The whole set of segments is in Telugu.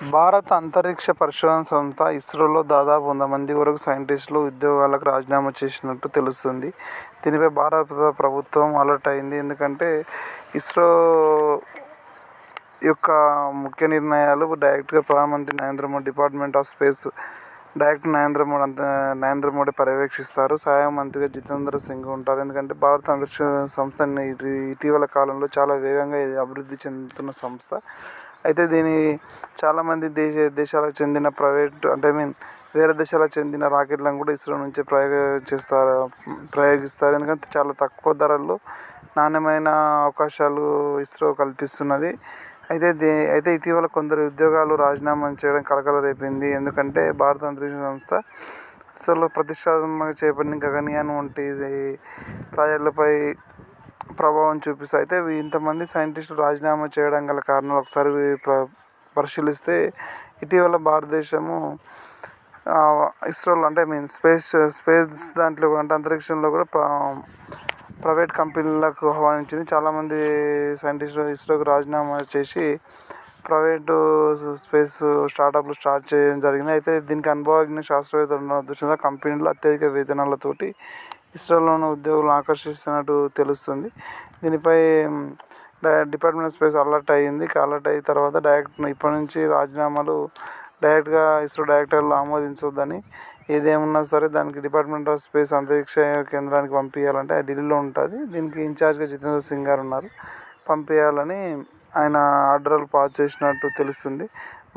భారత అంతరిక్ష పరిశోధన సంస్థ ఇస్రోలో దాదాపు 100 మంది వరకు సైంటిస్టులు ఉద్యోగాలకు రాజీనామా చేసినట్టు తెలుస్తుంది. దీనిపై భారత ప్రభుత్వం అలర్ట్ అయింది. ఎందుకంటే ఇస్రో యొక్క ముఖ్య నిర్ణయాలు డైరెక్ట్గా ప్రధానమంత్రి Narendra Modi, department of space director Narendra Modi పర్యవేక్షిస్తారు. సహాయ మంత్రిగా జితేంద్ర సింగ్ ఉంటారు. ఎందుకంటే భారత అంతరిక్ష సంస్థ ఇటీవల కాలంలో చాలా వేగంగా అభివృద్ధి చెందుతున్న సంస్థ. అయితే దీని చాలామంది దేశాలకు చెందిన ప్రైవేట్ వేరే దేశాలకు చెందిన రాకెట్లను కూడా ఇస్రో నుంచి ప్రయోగిస్తారు. ఎందుకంటే చాలా తక్కువ ధరల్లో నాణ్యమైన అవకాశాలు ఇస్రో కల్పిస్తున్నది. అయితే ఇటీవల కొందరు ఉద్యోగాలు రాజీనామా చేయడం కలకలం రేపింది. ఎందుకంటే భారత అంతరిక్ష సంస్థ ఇస్రోలో ప్రతిష్టాత్మకంగా చేపట్టిన గగనయాన్ వంటి ప్రాజెక్టులపై ప్రభావం చూపిస్తాయి. అయితే ఇంతమంది సైంటిస్టులు రాజీనామా చేయడం గల కారణాలు ఒకసారి పరిశీలిస్తే, ఇటీవల భారతదేశము ఇస్రోలో స్పేస్ దాంట్లో అంటే అంతరిక్షంలో కూడా ప్రైవేట్ కంపెనీలకు ఆహ్వానించింది. చాలామంది సైంటిస్టులు ఇస్రోకి రాజీనామా చేసి ప్రైవేటు స్పేస్ స్టార్టప్లు స్టార్ట్ చేయడం జరిగింది. అయితే దీనికి అనుభవజ్ఞ శాస్త్రవేత్తలు ఉన్న దృష్ట్యా కంపెనీలు అత్యధిక వేతనాలతోటి ఇస్రోలోని ఉద్యోగులను ఆకర్షిస్తున్నట్టు తెలుస్తుంది. దీనిపై డిపార్ట్మెంట్ ఆఫ్ స్పేస్ అలర్ట్ అయ్యింది. అలర్ట్ అయిన తర్వాత ఇప్పటి నుంచి రాజీనామాలు డైరెక్ట్గా ఇస్రో డైరెక్టర్లు ఆమోదించొద్దని, ఏదేమున్నా సరే దానికి డిపార్ట్మెంట్ ఆఫ్ స్పేస్ అంతరిక్ష కేంద్రానికి పంపించాలంటే ఢిల్లీలో ఉంటుంది. దీనికి ఇన్ఛార్జ్గా జితేంద్ర సింగ్ గారు ఉన్నారు. పంపించాలని ఆయన ఆర్డర్లు పాస్ చేసినట్టు తెలుస్తుంది.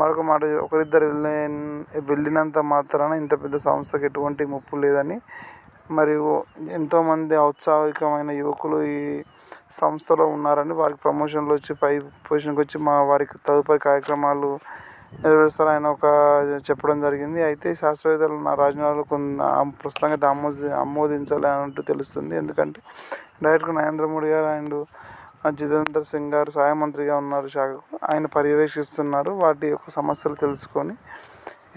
మరొక మాట, ఒకరిద్దరు వెళ్ళినంత మాత్రాన ఇంత పెద్ద సంస్థకు ఎటువంటి ముప్పు లేదని, మరియు ఎంతోమంది ఔత్సాహికమైన యువకులు ఈ సంస్థలో ఉన్నారని, వారికి ప్రమోషన్లు వచ్చి పై పొజిషన్కి వచ్చి వారికి తదుపరి కార్యక్రమాలు నెరవేరుస్తారు ఆయన చెప్పడం జరిగింది. అయితే శాస్త్రవేత్తలు నా రాజీనామాలు ప్రస్తుతంగా ఆమోదించాలి అన్నట్టు తెలుస్తుంది. ఎందుకంటే డైరెక్ట్గా నరేంద్ర మోడీ గారు అండ్ జితేంద్ర సింగ్ గారు సహాయ మంత్రిగా ఉన్నారు శాఖకు, ఆయన పర్యవేక్షిస్తున్నారు. వాటి యొక్క సమస్యలు తెలుసుకొని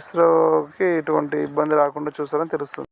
ఇస్రోకి ఎటువంటి ఇబ్బంది రాకుండా చూస్తారని తెలుస్తుంది.